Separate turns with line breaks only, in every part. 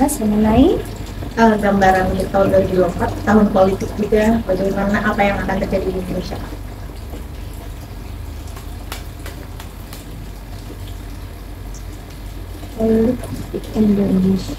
membahas mengenai
gambaran untuk tahun 2024, tahun politik juga, bagaimana apa yang akan terjadi di Indonesia.
politik Indonesia.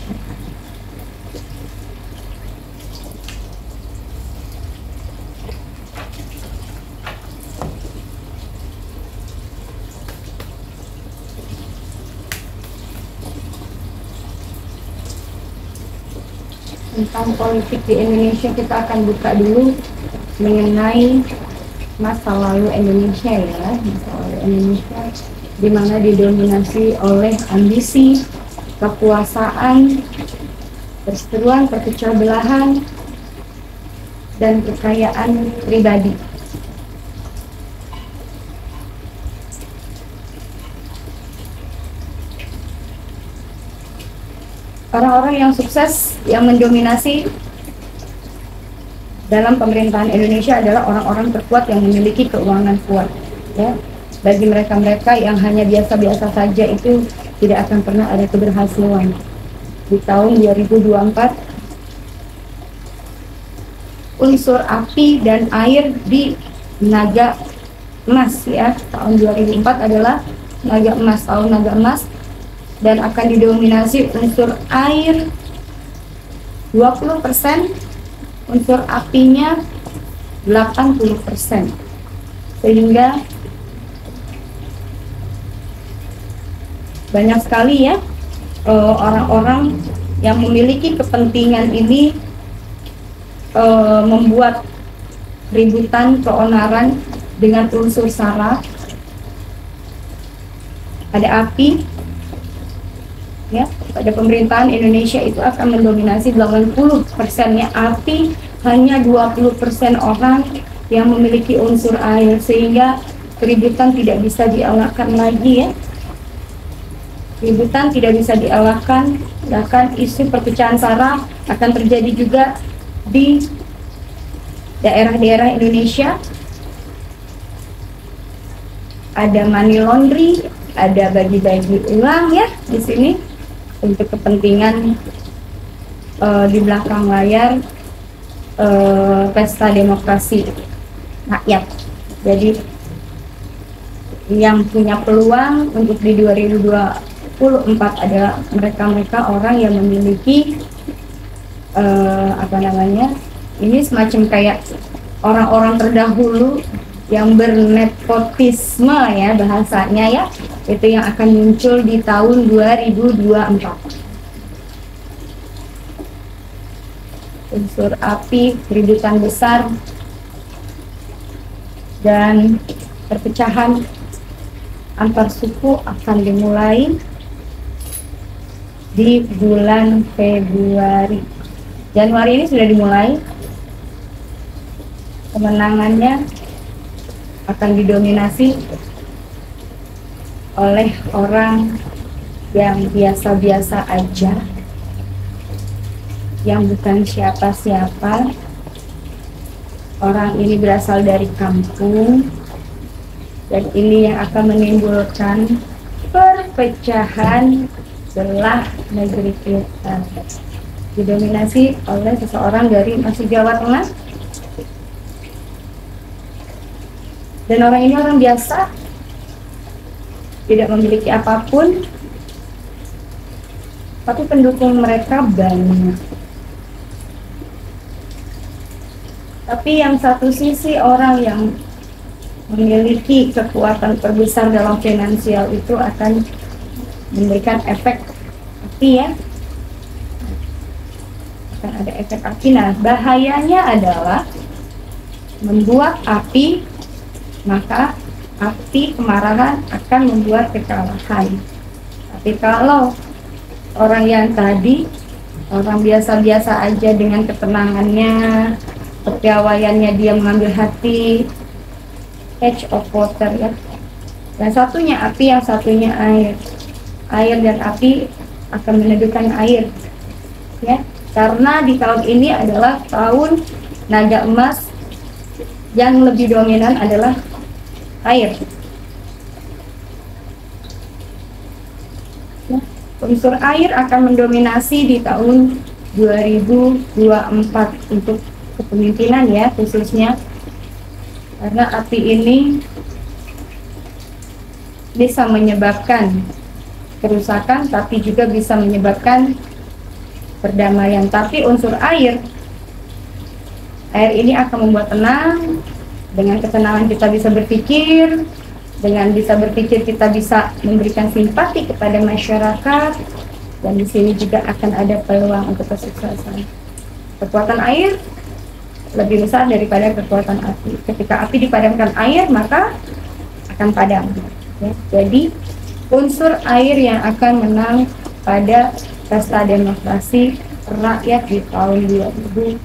Tentang politik di Indonesia, kita akan buka dulu mengenai masa lalu Indonesia ya, masa lalu Indonesia di mana didominasi oleh ambisi, kekuasaan, perseteruan, perpecah belahan, dan kekayaan pribadi. Orang-orang yang sukses, yang mendominasi dalam pemerintahan Indonesia adalah orang-orang terkuat yang memiliki keuangan kuat. Ya, bagi mereka-mereka yang hanya biasa-biasa saja itu tidak akan pernah ada keberhasilan. Di tahun 2024, unsur api dan air di naga emas ya. Tahun 2004 adalah naga emas, tahun naga emas, dan akan didominasi unsur air 20%, unsur apinya 80%, sehingga banyak sekali ya orang-orang yang memiliki kepentingan ini membuat ributan keonaran dengan unsur sara. Ada api ya, pada pemerintahan Indonesia itu akan mendominasi 80%-nya api, hanya 20% orang yang memiliki unsur air, sehingga keributan tidak bisa dielakkan lagi ya. Keributan tidak bisa dielakkan, bahkan isu perpecahan sara akan terjadi juga di daerah-daerah Indonesia. Ada money laundry, ada bagi-bagi uang ya di sini untuk kepentingan di belakang layar pesta demokrasi rakyat. Jadi yang punya peluang untuk di 2024 adalah mereka-mereka orang yang memiliki ini semacam kayak orang-orang terdahulu yang bernepotisme ya bahasanya ya, itu yang akan muncul di tahun 2024. Unsur api, keributan besar, dan perpecahan antar suku akan dimulai di bulan Februari. Januari ini sudah dimulai. Kemenangannya akan didominasi oleh orang yang biasa-biasa aja, yang bukan siapa-siapa. Orang ini berasal dari kampung, dan ini yang akan menimbulkan perpecahan belah negeri kita. Didominasi oleh seseorang dari masih Jawa Tengah, dan orang ini orang biasa, tidak memiliki apapun, tapi pendukung mereka banyak. Tapi yang satu sisi, orang yang memiliki kekuatan terbesar dalam finansial itu akan memberikan efek api ya, akan ada efek api. Nah, bahayanya adalah membuat api, maka api kemarahan akan membuat kekalahan. Tapi kalau orang yang tadi, orang biasa-biasa aja dengan ketenangannya, kepiawaiannya, dia mengambil hati, edge of water ya. Yang satunya api, yang satunya air. Air dan api akan meneduhkan air ya. Karena di tahun ini adalah tahun naga emas, yang lebih dominan adalah air. unsur air akan mendominasi di tahun 2024 untuk kepemimpinan ya, khususnya karena api ini bisa menyebabkan kerusakan tapi juga bisa menyebabkan perdamaian. Tapi unsur air ini akan membuat tenang. Dengan ketenangan kita bisa berpikir, dengan bisa berpikir kita bisa memberikan simpati kepada masyarakat, dan di sini juga akan ada peluang untuk kesuksesan. Kekuatan air lebih besar daripada kekuatan api. Ketika api dipadamkan air, maka akan padam. Ya. Jadi unsur air yang akan menang pada pesta demokrasi rakyat di tahun 2024.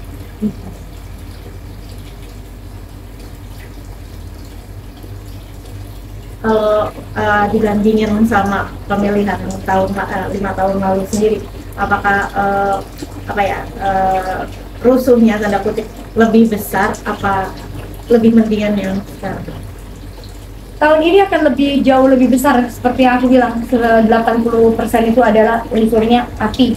Kalau dibandingin sama pemilihan tahun 5 tahun lalu sendiri, apakah rusuhnya tanda kutip lebih besar apa lebih mendingan yang sekarang?
Tahun ini akan jauh lebih besar, seperti yang aku bilang, 80% itu adalah unsurnya api.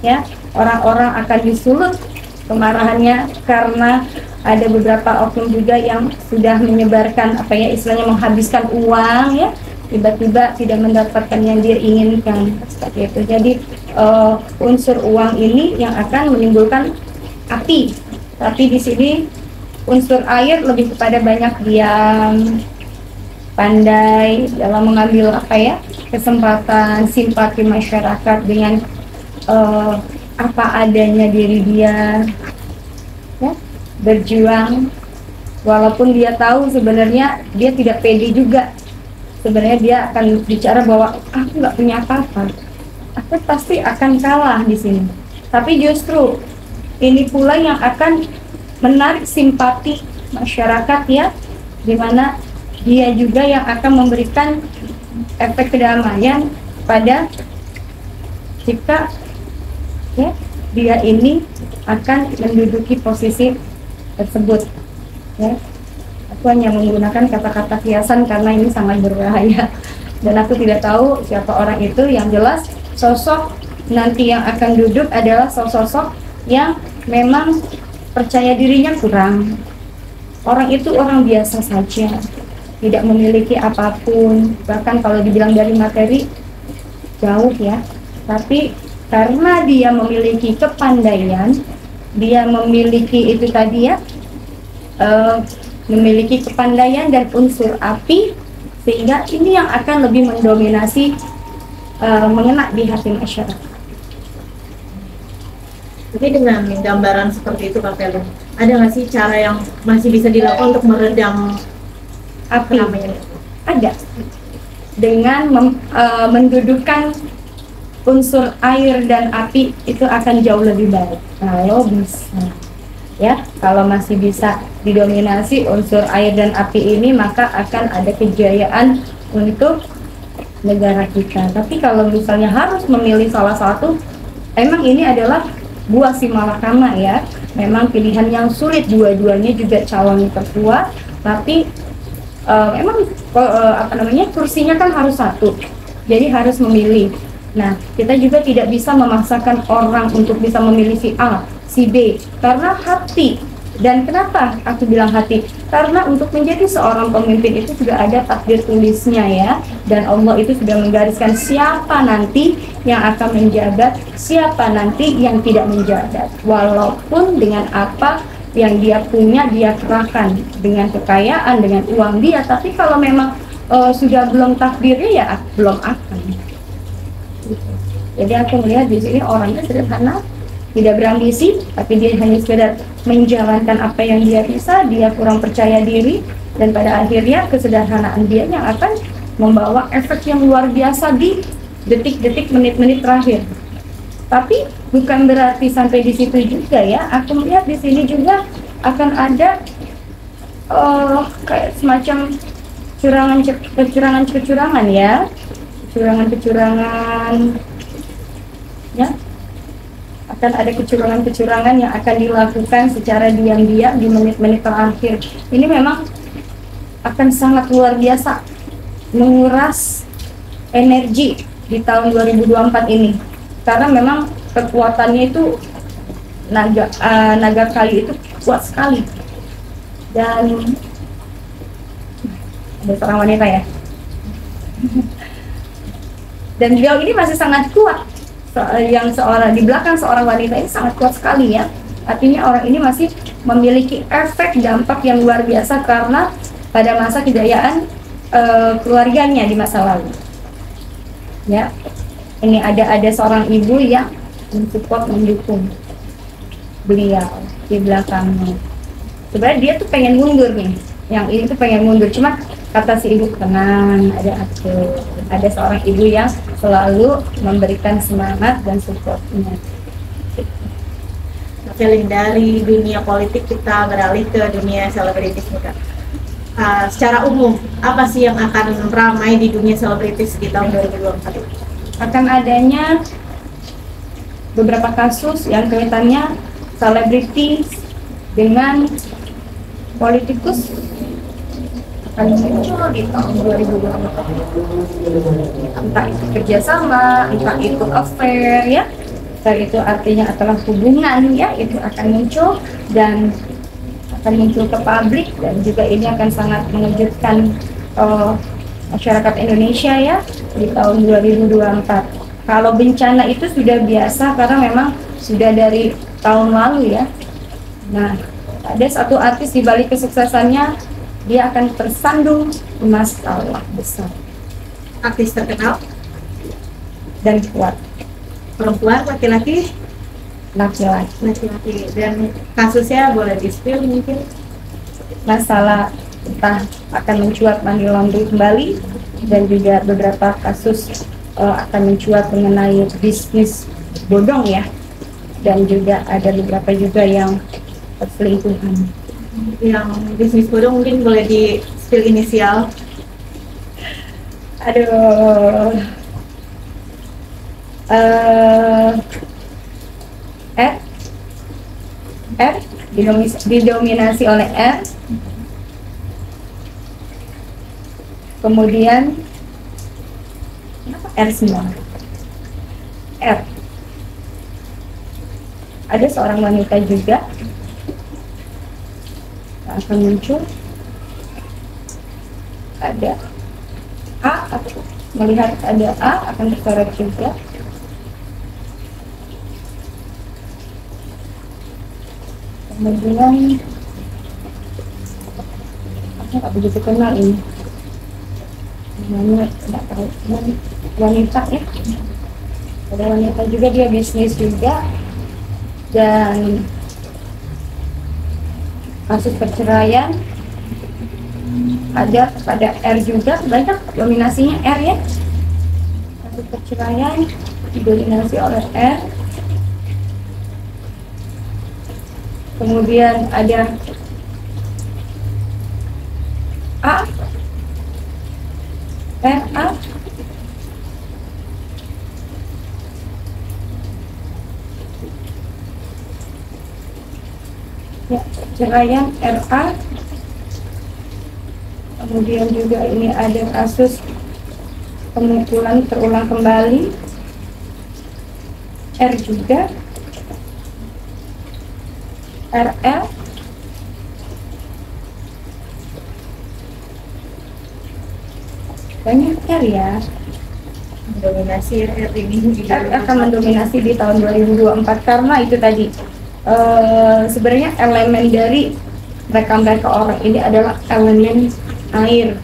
Ya, orang-orang akan disulut kemarahannya karena ada beberapa oknum juga yang sudah menyebarkan istilahnya menghabiskan uang ya, tiba-tiba tidak mendapatkan yang dia inginkan seperti itu. Jadi unsur uang ini yang akan menimbulkan api, tapi di sini unsur air lebih kepada banyak diam, pandai dalam mengambil kesempatan simpati masyarakat dengan apa adanya diri dia ya, berjuang walaupun dia tahu sebenarnya dia tidak pede juga. Sebenarnya dia akan bicara bahwa aku nggak punya apa-apa, aku pasti akan kalah di sini. Tapi justru ini pula yang akan menarik simpati masyarakat ya, dimana dia juga yang akan memberikan efek kedamaian pada jika ya, dia ini akan menduduki posisi tersebut ya. Aku hanya menggunakan kata-kata hiasan karena ini sangat berbahaya dan aku tidak tahu siapa orang itu. Yang jelas sosok nanti yang akan duduk adalah sosok yang memang percaya dirinya kurang. Orang itu orang biasa saja, tidak memiliki apapun, bahkan kalau dibilang dari materi jauh ya, tapi karena dia memiliki kepandaian, dia memiliki itu tadi ya, memiliki kepandaian dan unsur api, sehingga ini yang akan lebih mendominasi, mengena di hati masyarakat.
Jadi dengan gambaran seperti itu Kak Felu, ada nggak sih cara yang masih bisa dilakukan untuk meredam
api? Ada, dengan mendudukkan unsur air dan api itu akan jauh lebih baik kalau bisa ya. Kalau masih bisa didominasi unsur air dan api ini, maka akan ada kejayaan untuk negara kita. Tapi kalau misalnya harus memilih salah satu, emang ini adalah buah si malakama ya, memang pilihan yang sulit. Dua-duanya juga calon tertua, tapi emang kursinya kan harus satu, jadi harus memilih. Nah, kita juga tidak bisa memaksakan orang untuk bisa memilih si A, si B, karena hati. Dan kenapa aku bilang hati? Karena untuk menjadi seorang pemimpin itu sudah ada takdir tulisnya ya, dan Allah itu sudah menggariskan siapa nanti yang akan menjabat, siapa nanti yang tidak menjabat. Walaupun dengan apa yang dia punya dia kerahkan, dengan kekayaan, dengan uang dia, tapi kalau memang sudah belum takdirnya ya belum akan. Jadi aku melihat di sini orangnya sederhana, tidak berambisi, tapi dia hanya sekedar menjalankan apa yang dia bisa. Dia kurang percaya diri, dan pada akhirnya kesederhanaan dia yang akan membawa efek yang luar biasa di detik-detik, menit-menit terakhir. Tapi bukan berarti sampai di situ juga ya. Aku melihat di sini juga akan ada kayak semacam kecurangan ya, kecurangan ya, akan ada kecurangan yang akan dilakukan secara diam-diam di menit-menit terakhir. Ini memang akan sangat luar biasa menguras energi di tahun 2024 ini, karena memang kekuatannya itu naga kayu itu kuat sekali. Dan ada seorang wanita ya, dan beliau ini masih sangat kuat. Yang seorang di belakang seorang wanita ini sangat kuat sekali ya. Artinya orang ini masih memiliki efek dampak yang luar biasa karena pada masa kejayaan keluarganya di masa lalu. Ya, ini ada seorang ibu yang mensupport, mendukung beliau di belakangnya. Sebenarnya dia tuh pengen mundur nih, yang ini tuh pengen mundur, cuma kata si ibu, tenang, ada aku, ada seorang ibu yang selalu memberikan semangat dan supportnya.
Feeling dari dunia politik kita beralih ke dunia selebritis nih Kak. Secara umum, apa sih yang akan ramai di dunia selebritis di tahun 2024 ini?
Akan adanya beberapa kasus yang kaitannya selebritis dengan politikus akan muncul di tahun 2024. Entah itu kerjasama, entah itu affair ya, entah itu artinya adalah hubungan ya, itu akan muncul dan akan muncul ke publik, dan juga ini akan sangat mengejutkan masyarakat Indonesia ya di tahun 2024. Kalau bencana itu sudah biasa karena memang sudah dari tahun lalu ya. Nah, ada satu artis di balik kesuksesannya, dia akan tersandung masalah besar.
Artis terkenal
Dan kuat.
perempuan, laki-laki,
Laki-laki.
dan kasusnya boleh di-spill mungkin?
Masalah entah akan mencuat money laundering kembali, dan juga beberapa kasus akan mencuat mengenai bisnis bodong ya, dan juga ada beberapa juga yang perselingkuhan.
Yang bisnis bodong mungkin boleh di-spill inisial.
Aduh, R didominasi oleh R, kemudian kenapa R semua? R, ada seorang wanita juga yang akan muncul, ada A, aku melihat ada A akan terseret juga. Kemudian aku nggak begitu kenal ini namanya, nggak tahu, wanita ya, ada wanita juga, dia bisnis juga, dan kasus perceraian ada pada R juga, banyak dominasinya R ya, kasus perceraian didominasi oleh R. Kemudian ada A, RA, ya, perceraian RA. Kemudian juga ini ada kasus pemukulan terulang kembali, R juga, RL, banyak R ya.
Mendominasi RR ini
R akan mendominasi di tahun 2024 karena itu tadi sebenarnya elemen dari mereka orang ini adalah elemen air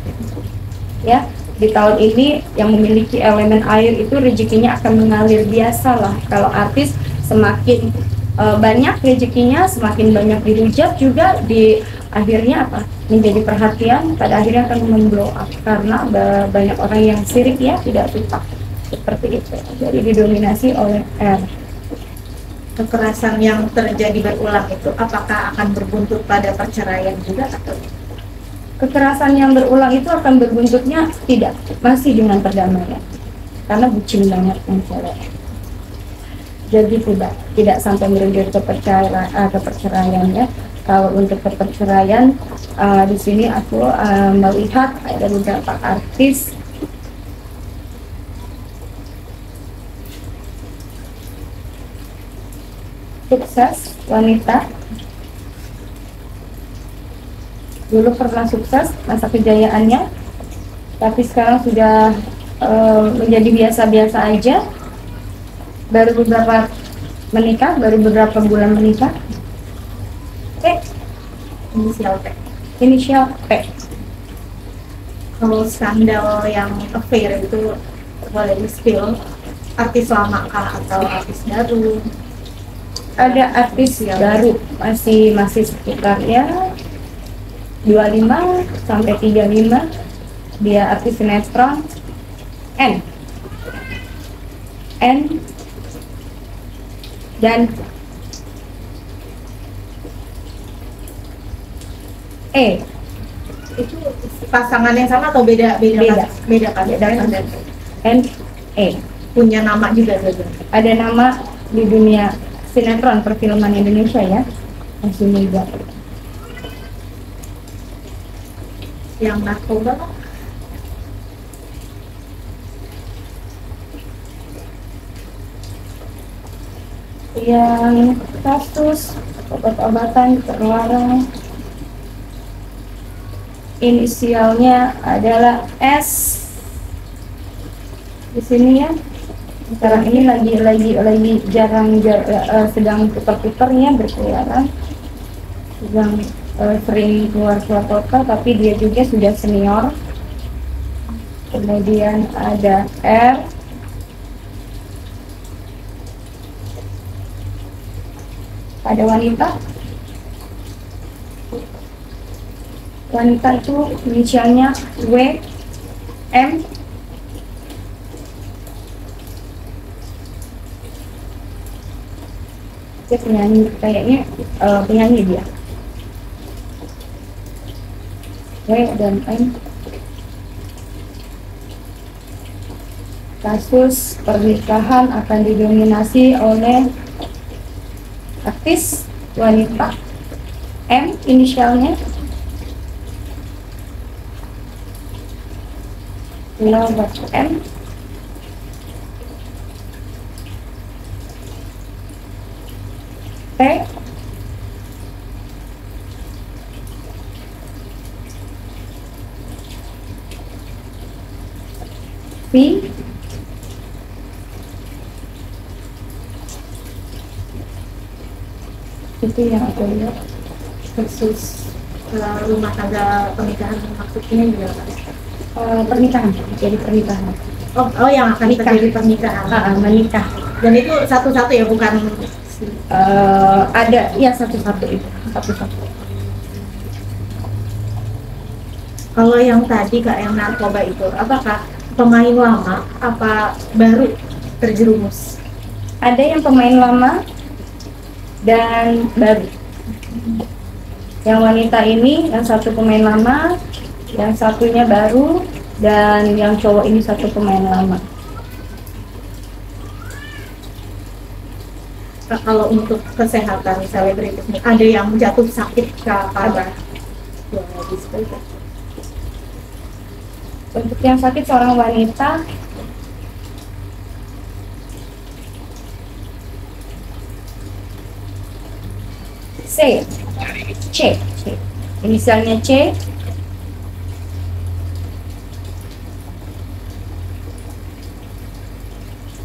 ya. Di tahun ini yang memiliki elemen air itu rezekinya akan mengalir, biasalah kalau artis semakin banyak rezekinya, semakin banyak dihujat juga, di akhirnya apa, menjadi perhatian, pada akhirnya akan memblow up karena banyak orang yang sirik ya, tidak suka seperti itu. Jadi didominasi oleh R.
Kekerasan yang terjadi berulang itu apakah akan berbuntut pada perceraian juga atau?
Kekerasan yang berulang itu akan berbuntutnya tidak, masih dengan perdamaian karena bucin banget yang cewek. Jadi tidak sampai merujuk ke perceraian ya. Kalau untuk perceraian di sini aku melihat ada beberapa artis sukses wanita. Dulu pernah sukses masa kejayaannya, tapi sekarang sudah menjadi biasa-biasa aja. Baru beberapa bulan menikah. P,
Inisial P.
inisial P.
Kalau skandal yang affair itu boleh di-spill, artis lama kah atau artis baru?
Ada artis baru, masih sekitar ya 25 sampai 35. Dia artis sinetron. N dan E.
Itu pasangan yang sama atau beda
Beda.
kan? Beda kan?
N E.
Punya nama juga gitu.
Ada nama di dunia sinetron perfilman Indonesia ya, masih muda.
Yang narkoba kan?
Yang kasus obat-obatan terlarang, inisialnya adalah S. Di sini ya, sekarang ini lagi sedang putar-putarnya berkeliaran, sedang sering keluar kota, tapi dia juga sudah senior. Kemudian ada R. Ada wanita itu inisialnya W, M. Dia penyanyi, kayaknya penyanyi dia. W dan M. Kasus pernikahan akan didominasi oleh artis wanita. M inisialnya. Lewat M. T. V. Itu yang aku lihat.
Khusus rumah tangga pernikahan maksudnya juga kan?
Pernikahan, jadi pernikahan.
Oh yang akan
Nikah.
terjadi pernikahan.
Menikah.
Dan itu satu-satu ya, bukan
Ada ya satu-satu itu, satu-satu.
kalau yang tadi Kak, yang narkoba itu, apakah pemain lama apa baru terjerumus?
Ada yang pemain lama dan baru. Yang wanita ini, yang satu pemain lama, yang satunya baru, dan yang cowok ini satu pemain lama.
Kak, kalau untuk kesehatan selebritis nih, ada yang jatuh sakit Kak, parah? Ya, bisa.
Untuk yang sakit seorang wanita, C. Inisialnya C.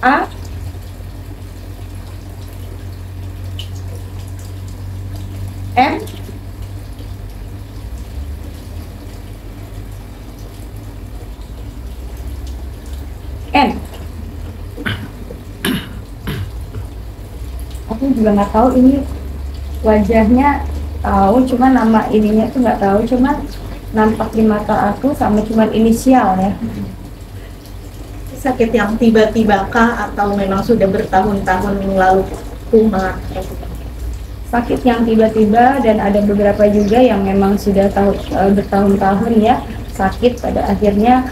A. M. N. Aku juga nggak tahu ini wajahnya, tahu cuma nama ininya tuh nggak tahu, cuma nampak di mata aku sama cuma inisial ya.
Sakit yang tiba-tiba kah atau memang sudah bertahun-tahun lalu kumat?
Sakit yang tiba-tiba, dan ada beberapa juga yang memang sudah bertahun-tahun ya sakit, pada akhirnya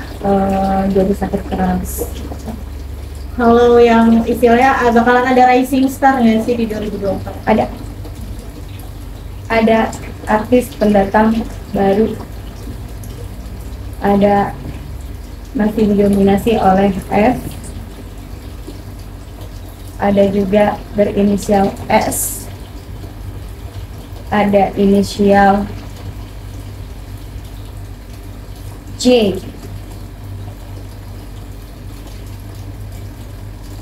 jadi sakit keras.
Kalau yang istilahnya bakalan ada rising star nggak sih di 2024?
Ada artis pendatang baru, ada masih didominasi oleh S. ada juga berinisial S, ada inisial J.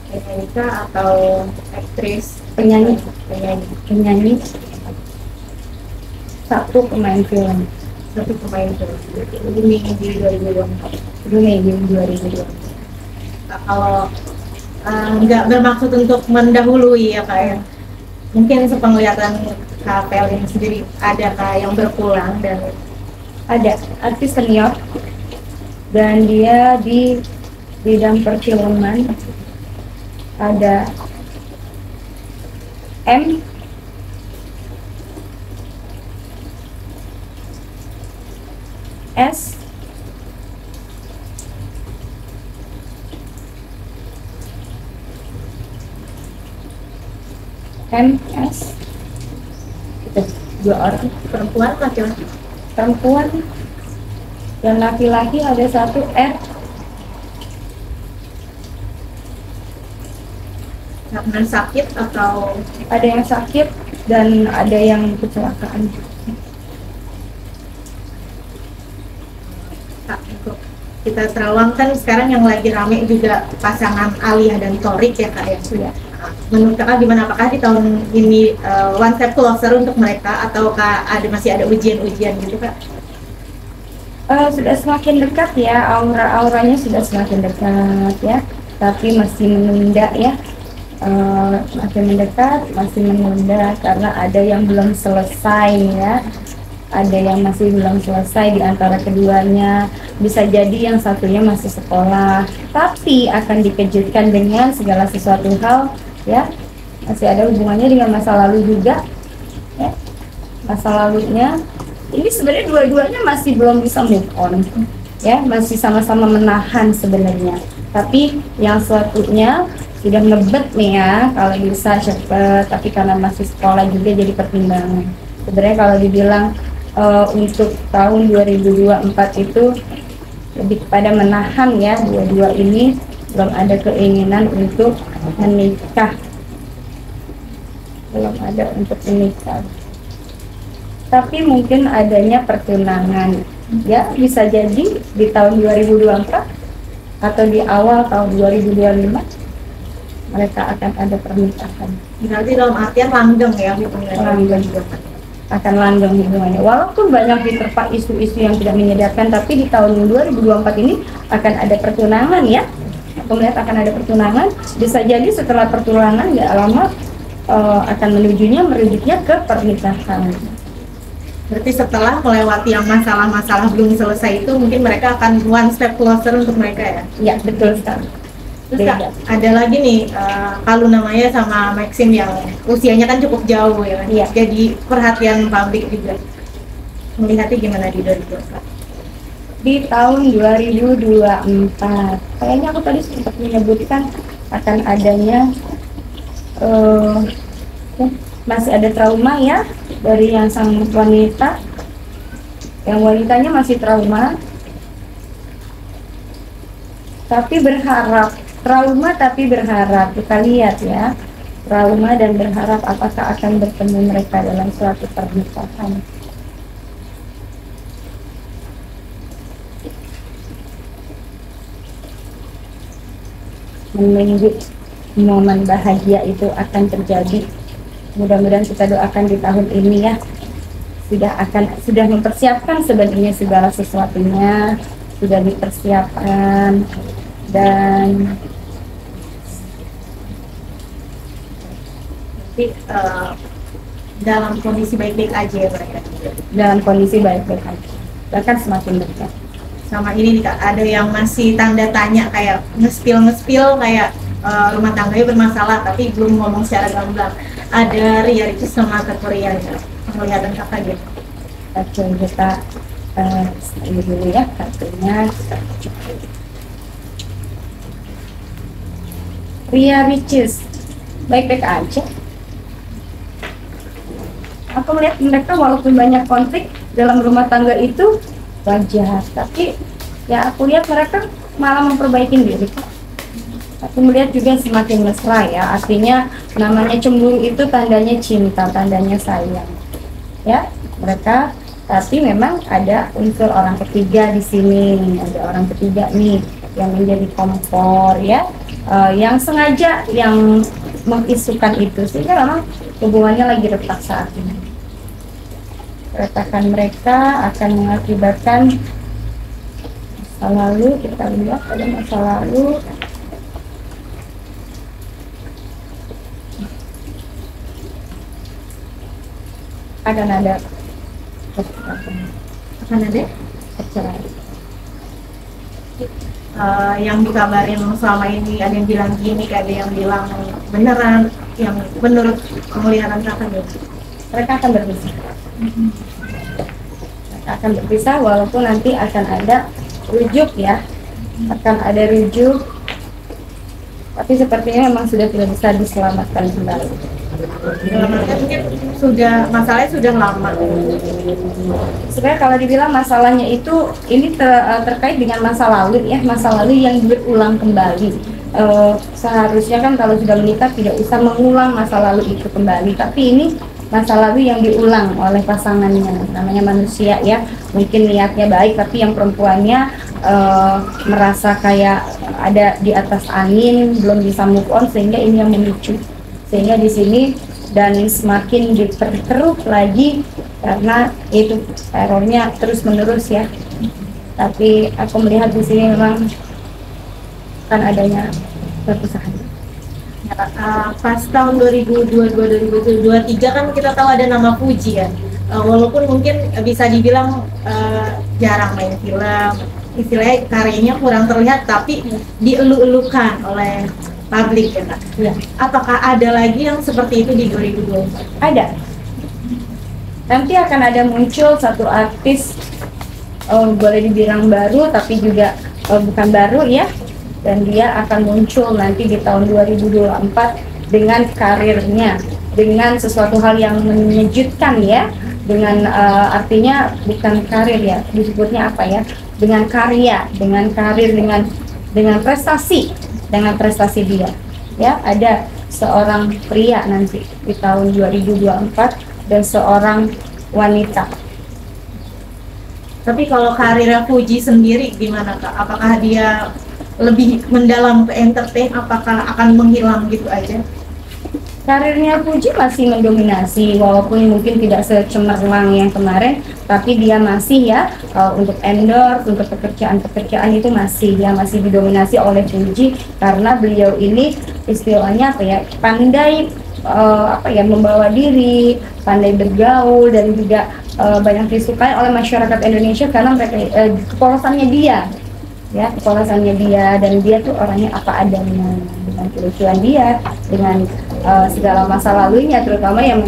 Wanita atau aktris?
Penyanyi, penyanyi, satu pemain film.
Satu pemain film. Ini di 2024.
Ini di 2020.
Kalau nggak bermaksud untuk mendahului ya Kak ya. Mungkin sepenglihatan Kak Pelin sendiri, adakah yang berpulang? Dan
Ada artis senior dan dia di bidang perfilman. Ada M, S, M, S. Itu dua orang
perempuan laki-laki?
perempuan, dan laki-laki ada satu R.
Karena sakit atau
Ada yang sakit dan ada yang kecelakaan.
Kak, untuk kita terawang kan sekarang yang lagi rame juga pasangan Alia dan Torik ya Kak ya.
Sudah.
Menurut Kakak gimana, apakah di tahun ini one step closer untuk mereka, atau masih ada ujian-ujian gitu Kak?
Sudah semakin dekat ya, auranya sudah semakin dekat ya, tapi masih menunda ya. Masih mendekat, masih menunda karena ada yang belum selesai ya, ada yang masih belum selesai di antara keduanya. Bisa jadi yang satunya masih sekolah, tapi akan dikejutkan dengan segala sesuatu hal ya, masih ada hubungannya dengan masa lalu juga ya. Masa lalunya ini sebenarnya dua-duanya masih belum bisa move on ya, masih sama-sama menahan sebenarnya, tapi yang satunya sudah ngebet nih ya, kalau bisa cepet, tapi karena masih sekolah juga jadi pertimbangan. Sebenarnya kalau dibilang untuk tahun 2024 itu lebih kepada menahan ya, dua-dua ini belum ada keinginan untuk menikah, belum ada untuk menikah, tapi mungkin adanya pertunangan ya, bisa jadi di tahun 2024 atau di awal tahun 2025 mereka akan ada pernikahan.
Berarti dalam artian langgeng ya hubungannya.
Langgeng. Akan langgeng hubungannya. Walaupun banyak diterpa isu-isu yang tidak menyedarkan, tapi di tahun 2024 ini akan ada pertunangan ya. Aku melihat akan ada pertunangan. Bisa jadi setelah pertunangan nggak lama akan merujuknya ke pernikahan.
Berarti setelah melewati yang masalah-masalah belum selesai itu, mungkin mereka akan one step closer untuk mereka ya?
Ya, betul sekali.
Terus Kak, ada lagi nih Kalu namanya sama Maxim yang usianya kan cukup jauh ya,
Iya.
jadi perhatian publik juga. Melihatnya gimana di 2024?
Di tahun 2024 kayaknya aku tadi sempat menyebutkan akan adanya masih ada trauma ya dari yang sang wanita, yang wanitanya masih trauma, tapi berharap trauma tapi berharap. Kita lihat ya, trauma dan berharap apakah akan bertemu mereka dalam suatu pernikahan. Menunggu momen bahagia itu akan terjadi. Mudah-mudahan kita doakan di tahun ini ya, sudah mempersiapkan sebenarnya segala sesuatunya, sudah dipersiapkan, dan
dalam kondisi baik-baik aja ya mereka.
Dalam kondisi baik-baik aja, bahkan semakin dekat.
Sama ini nih Kak, ada yang masih tanda tanya kayak ngespil kayak rumah tangganya bermasalah tapi belum ngomong secara gamblang. Ada Ria Ricis sama Korea ya, penglihatan Kakak gitu.
Oke, kita ini dulu ya kartunya. Ria Ricis baik-baik aja. Aku melihat mereka walaupun banyak konflik dalam rumah tangga itu wajar, tapi ya aku lihat mereka malah memperbaiki diri. Aku melihat juga semakin mesra ya, artinya namanya cemburu itu tandanya cinta, tandanya sayang. Ya, mereka, tapi memang ada unsur orang ketiga di sini, ada orang ketiga nih yang menjadi kompor ya, yang sengaja yang mengisukan itu, sehingga memang hubungannya lagi retak saat ini. Keretakan mereka akan mengakibatkan masa lalu. Kita lihat pada masa lalu. Akan ada perceraian.
Yang dikabarin selama ini ada yang bilang gini, ada yang bilang beneran, yang menurut penglihatan kakak gitu.
Mereka akan berpisah. Mereka akan berpisah walaupun nanti akan ada rujuk ya, akan ada rujuk, tapi sepertinya memang sudah tidak bisa diselamatkan kembali.
Mungkin sudah, masalahnya sudah lama.
Sebenarnya kalau dibilang masalahnya itu ini terkait dengan masa lalu ya, masa lalu yang berulang kembali. Seharusnya kan kalau sudah menikah tidak usah mengulang masa lalu itu kembali, tapi ini masa lalu yang diulang oleh pasangannya. Namanya manusia ya, mungkin niatnya baik tapi yang perempuannya merasa kayak ada di atas angin, belum bisa move on, sehingga ini yang memicu. Sehingga di sini dan semakin diperkeruh lagi karena itu terornya terus menerus ya. Tapi aku melihat di sini memang akan adanya perpisahan.
Pas tahun 2022-2023 kan kita tahu ada nama Fuji ya. Walaupun mungkin bisa dibilang jarang main film, istilahnya karyanya kurang terlihat, tapi dielu-elukan oleh publik ya Kak.
Ya.
Apakah ada lagi yang seperti itu di 2024?
Ada. Nanti akan ada muncul satu artis, boleh dibilang baru tapi juga bukan baru ya, dan dia akan muncul nanti di tahun 2024 dengan karirnya, dengan sesuatu hal yang menyejutkan ya, dengan artinya bukan karir ya, disebutnya apa ya, dengan karya, dengan karir, dengan prestasi dia ya. Ada seorang pria nanti di tahun 2024 dan seorang wanita.
Tapi kalau karirnya Fuji sendiri gimana Kak? Apakah dia lebih mendalam ke entertain, apakah akan menghilang gitu aja?
Karirnya Fuji masih mendominasi, walaupun mungkin tidak secemerlang yang kemarin, tapi dia masih ya untuk endorse, untuk pekerjaan itu masih didominasi oleh Fuji, karena beliau ini istilahnya apa ya, pandai membawa diri, pandai bergaul, dan juga banyak disukai oleh masyarakat Indonesia karena mereka kepolosannya dia. Ya, kepolosannya dia, dan dia tuh orangnya apa adanya, dengan kelucuan dia, dengan segala masa lalunya, terutama yang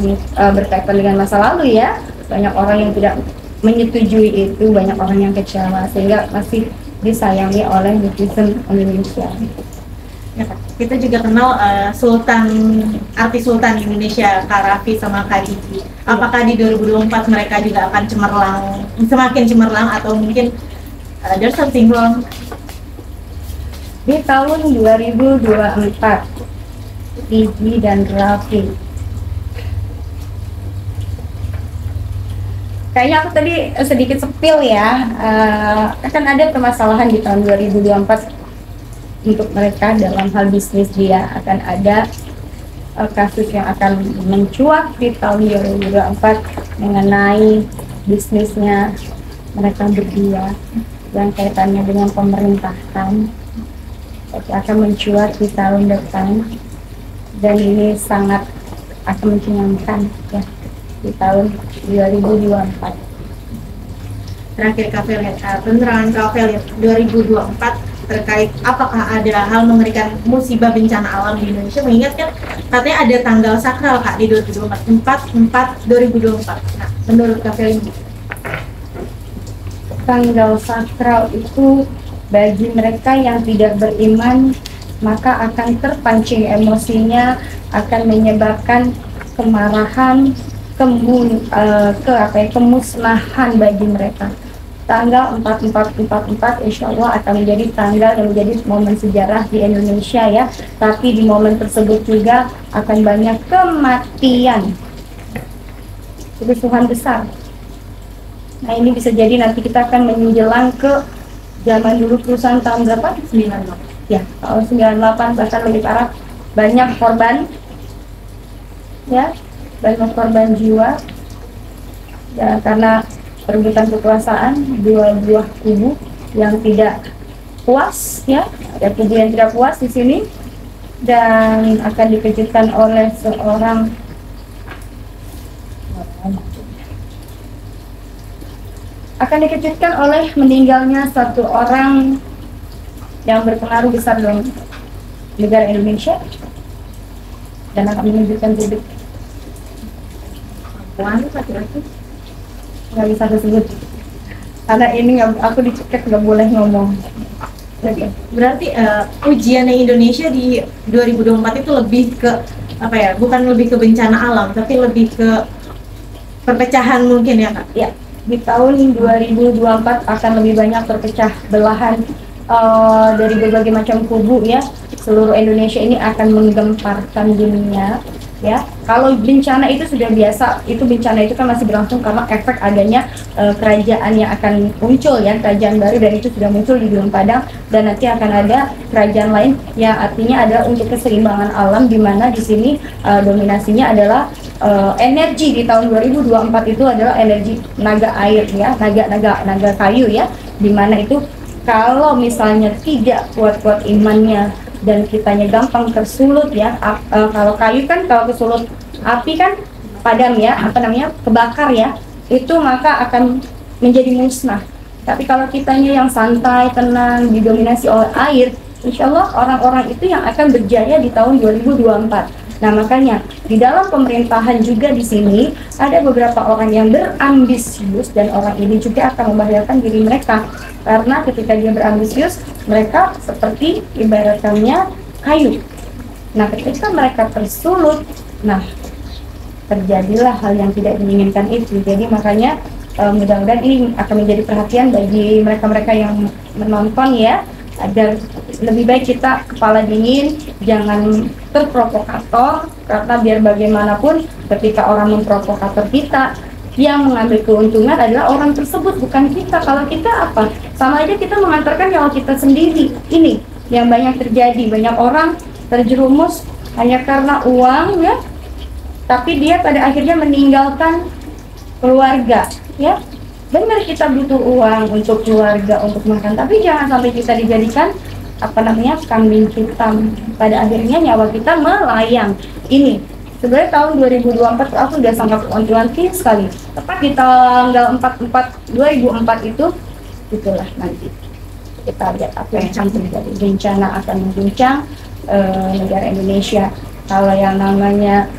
berkaitan dengan masa lalu ya. Banyak orang yang tidak menyetujui itu, banyak orang yang kecewa, sehingga masih disayangi oleh netizen Indonesia.
Ya, kita juga kenal artis Sultan Indonesia, Kak Raffi sama Kak Gigi. Apakah di 2024 mereka juga akan semakin cemerlang, atau mungkin there's something wrong?
Di tahun 2024, Gigi dan Raffi, kayaknya aku tadi sedikit sepil ya, akan ada permasalahan di tahun 2024 untuk mereka dalam hal bisnis. Dia akan ada kasus yang akan mencuat di tahun 2024 mengenai bisnisnya mereka berdua yang kaitannya dengan pemerintahan. Itu akan mencuat di tahun depan, dan ini sangat akan mencengangkan ya di tahun 2024.
Terakhir Kak Velia, penerangan Kak Velia 2024 terkait apakah ada hal mengerikan musibah bencana alam di Indonesia, mengingat kan katanya ada tanggal sakral Kak di 2024, 2024. Nah, menurut Kak Velia,
tanggal sakral itu bagi mereka yang tidak beriman, maka akan terpancing emosinya, akan menyebabkan kemarahan, kemusnahan bagi mereka. tanggal 4444 insya Allah akan menjadi tanggal yang menjadi momen sejarah di Indonesia ya. Tapi di momen tersebut juga akan banyak kematian, kerusuhan besar. Nah ini bisa jadi nanti kita akan menjelang ke zaman dulu kerusuhan tahun berapa?
98.
Ya, tahun 98 bahkan lebih parah, banyak korban ya, banyak korban jiwa ya, karena perebutan kekuasaan dua buah kubu yang tidak puas ya, ada kubu yang tidak puas di sini dan akan dikejutkan oleh seorang meninggalnya satu orang yang berpengaruh besar dalam negara Indonesia dan akan menunjukkan publik.
Laki-laki
Nggak bisa disebut karena ini aku dicekek, nggak boleh ngomong.
berarti ujiannya Indonesia di 2024 itu lebih ke apa ya, bukan lebih ke bencana alam tapi lebih ke perpecahan mungkin ya Kak?
Ya, di tahun 2024 akan lebih banyak terpecah belahan dari berbagai macam kubu ya. Seluruh Indonesia ini akan menggemparkan dunia ya. Kalau bencana itu sudah biasa, itu bencana itu kan masih berlangsung karena efek adanya kerajaan yang akan muncul ya, kerajaan baru, dan itu sudah muncul di Gunung Padang dan nanti akan ada kerajaan lain yang artinya adalah untuk keseimbangan alam, di mana di sini dominasinya adalah energi di tahun 2024 itu adalah energi naga air ya, naga kayu ya, di mana itu kalau misalnya tidak kuat-kuat imannya dan kitanya gampang tersulut ya, kalau kayu kan kalau kesulut api kan padam ya, kebakar ya, itu maka akan menjadi musnah. Tapi kalau kitanya yang santai, tenang, didominasi oleh air, insya Allah orang-orang itu yang akan berjaya di tahun 2024. Nah makanya di dalam pemerintahan juga di sini ada beberapa orang yang berambisius dan orang ini juga akan membahayakan diri mereka, karena ketika dia berambisius mereka seperti ibaratnya kayu. Nah ketika mereka tersulut, nah terjadilah hal yang tidak diinginkan itu. Jadi makanya mudah-mudahan ini akan menjadi perhatian bagi mereka-mereka yang menonton ya, agar lebih baik kita kepala dingin, jangan terprovokator, karena biar bagaimanapun ketika orang memprovokator kita, yang mengambil keuntungan adalah orang tersebut, bukan kita. Kalau kita apa? Sama aja kita mengantarkan nyawa kita sendiri. Ini yang banyak terjadi, banyak orang terjerumus hanya karena uang ya, tapi dia pada akhirnya meninggalkan keluarga ya. Benar kita butuh uang untuk keluarga, untuk makan, tapi jangan sampai kita dijadikan kambing hitam. Pada akhirnya nyawa kita melayang. Ini sebenarnya tahun 2024 aku sudah sangat wanti-wanti sekali. Tepat di tanggal 4/4/2004 itu, itulah nanti kita lihat apa yang akan terjadi. Bencana akan mengguncang negara Indonesia. Kalau yang namanya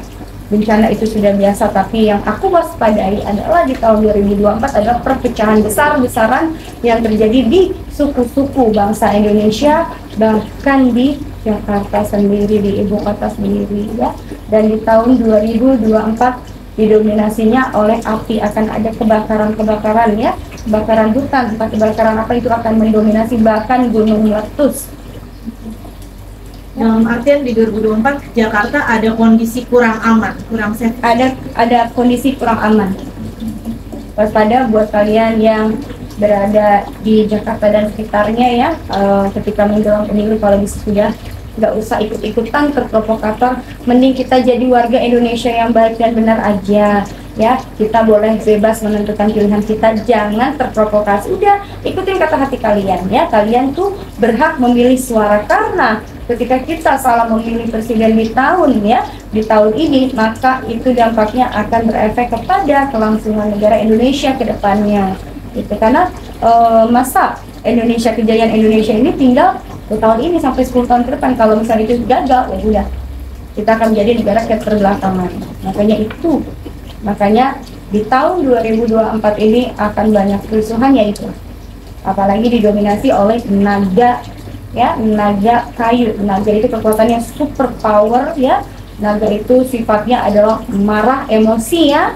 bencana itu sudah biasa, tapi yang aku waspadai adalah di tahun 2024 adalah perpecahan besar-besaran yang terjadi di suku-suku bangsa Indonesia, bahkan di Jakarta sendiri, di ibu kota sendiri ya. Dan di tahun 2024 didominasinya oleh api, akan ada kebakaran ya, kebakaran hutan, kebakaran apa itu akan mendominasi bahkan gunung meletus.
Dalam artian di 2024 Jakarta ada kondisi kurang aman, kurang safe.
Ada kondisi kurang aman. Waspada buat kalian yang berada di Jakarta dan sekitarnya ya, ketika menjelang pemilu, kalau bisa sudah nggak usah ikut-ikutan terprovokator, mending kita jadi warga Indonesia yang baik dan benar aja ya. Kita boleh bebas menentukan pilihan kita, jangan terprovokasi. Udah ikutin kata hati kalian ya, kalian tuh berhak memilih suara, karena ketika kita salah memilih presiden di tahun ini, maka itu dampaknya akan berefek kepada kelangsungan negara Indonesia ke depannya. Itu karena masa kejayaan Indonesia ini tinggal tahun ini sampai 10 tahun ke depan. Kalau misalnya itu gagal, ya udah, kita akan menjadi negara keterbelakangan. Makanya di tahun 2024 ini akan banyak kerusuhan, yaitu apalagi didominasi oleh naga ya, naga kayu. Naga itu kekuatannya super power ya. Naga itu sifatnya adalah marah, emosi ya,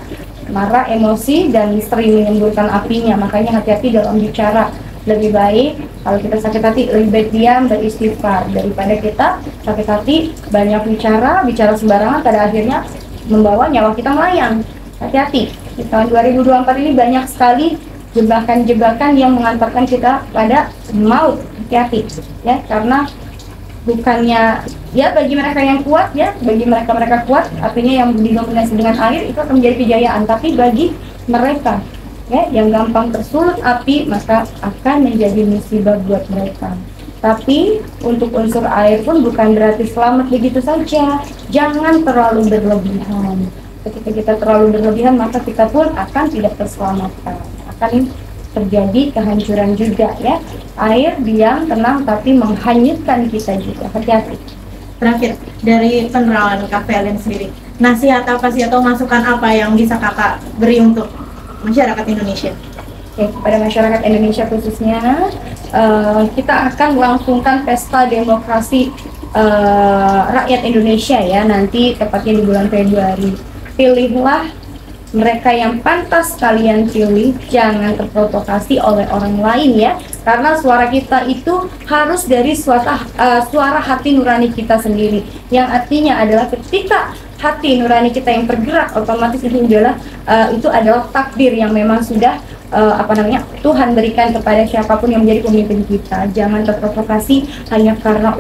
marah, emosi, dan sering menimbulkan apinya. Makanya hati-hati dalam bicara. Lebih baik kalau kita sakit hati, lebih baik diam, beristighfar, daripada kita sakit hati, banyak bicara sembarangan, pada akhirnya membawa nyawa kita melayang. Hati-hati, di tahun 2024 ini banyak sekali jebakan-jebakan yang mengantarkan kita pada maut. Hati-hati ya, karena bukannya ya bagi mereka yang kuat ya, bagi mereka kuat, artinya yang didominasi dengan air itu akan menjadi kejayaan, tapi bagi mereka ya yang gampang tersulut api, maka akan menjadi musibah buat mereka. Tapi untuk unsur air pun bukan berarti selamat begitu saja. Jangan terlalu berlebihan. Ketika kita terlalu berlebihan, maka kita pun akan tidak terselamatkan, akan terjadi kehancuran juga ya. Air diam, tenang, tapi menghanyutkan kita juga. Hati-hati.
Terakhir, dari penerawan Kak Velen sendiri, nasihat apa sih atau masukan apa yang bisa kakak beri untuk masyarakat Indonesia?
Oke, kepada masyarakat Indonesia khususnya, kita akan melangsungkan pesta demokrasi rakyat Indonesia ya, nanti tepatnya di bulan Februari. Pilihlah mereka yang pantas kalian pilih, jangan terprovokasi oleh orang lain ya, karena suara kita itu harus dari suara hati nurani kita sendiri, yang artinya adalah ketika hati nurani kita yang bergerak, otomatis itu adalah takdir yang memang sudah Tuhan berikan kepada siapapun yang menjadi pemimpin kita. Jangan terprovokasi hanya karena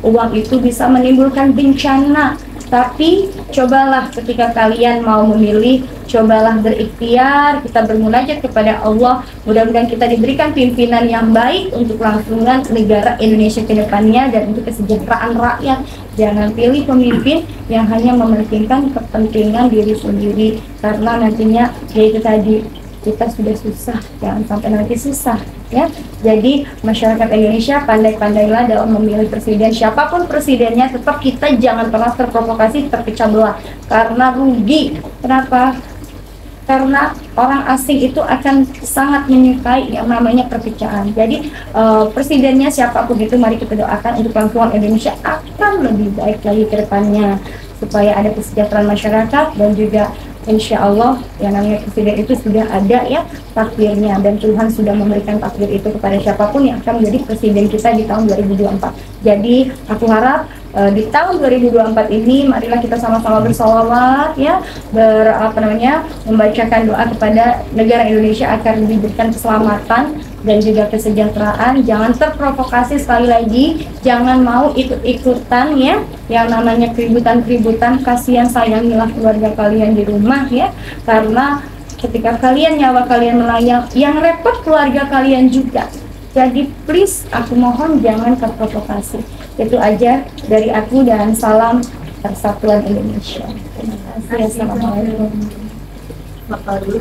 uang itu bisa menimbulkan bencana. Tapi cobalah ketika kalian mau memilih, cobalah berikhtiar, kita bermunajat kepada Allah. Mudah-mudahan kita diberikan pimpinan yang baik untuk kelangsungan negara Indonesia ke depannya dan untuk kesejahteraan rakyat. Jangan pilih pemimpin yang hanya mementingkan kepentingan diri sendiri, karena nantinya yaitu tadi, kita sudah susah, jangan sampai nanti susah ya. Jadi masyarakat Indonesia, pandai-pandailah dalam memilih presiden. Siapapun presidennya, tetap kita jangan pernah terprovokasi, terpecah belah, karena rugi. Kenapa? Karena orang asing itu akan sangat menyukai yang namanya perpecahan. Jadi presidennya siapapun itu, mari kita doakan untuk kelangsungan Indonesia akan lebih baik lagi ke depannya, supaya ada kesejahteraan masyarakat, dan juga insya Allah yang namanya presiden itu sudah ada ya takdirnya, dan Tuhan sudah memberikan takdir itu kepada siapapun yang akan menjadi presiden kita di tahun 2024. Jadi aku harap di tahun 2024 ini marilah kita sama-sama bersolawat ya, membacakan doa kepada negara Indonesia agar diberikan keselamatan dan juga kesejahteraan. Jangan terprovokasi, sekali lagi jangan mau ikut-ikutan ya yang namanya keributan-keributan. Kasihan, sayangilah keluarga kalian di rumah ya, karena ketika nyawa kalian melayang, yang repot keluarga kalian juga. Jadi please, aku mohon jangan terprovokasi. Itu aja dari aku, dan salam persatuan Indonesia. Terima kasih. Assalamualaikum.
Bapak dulu.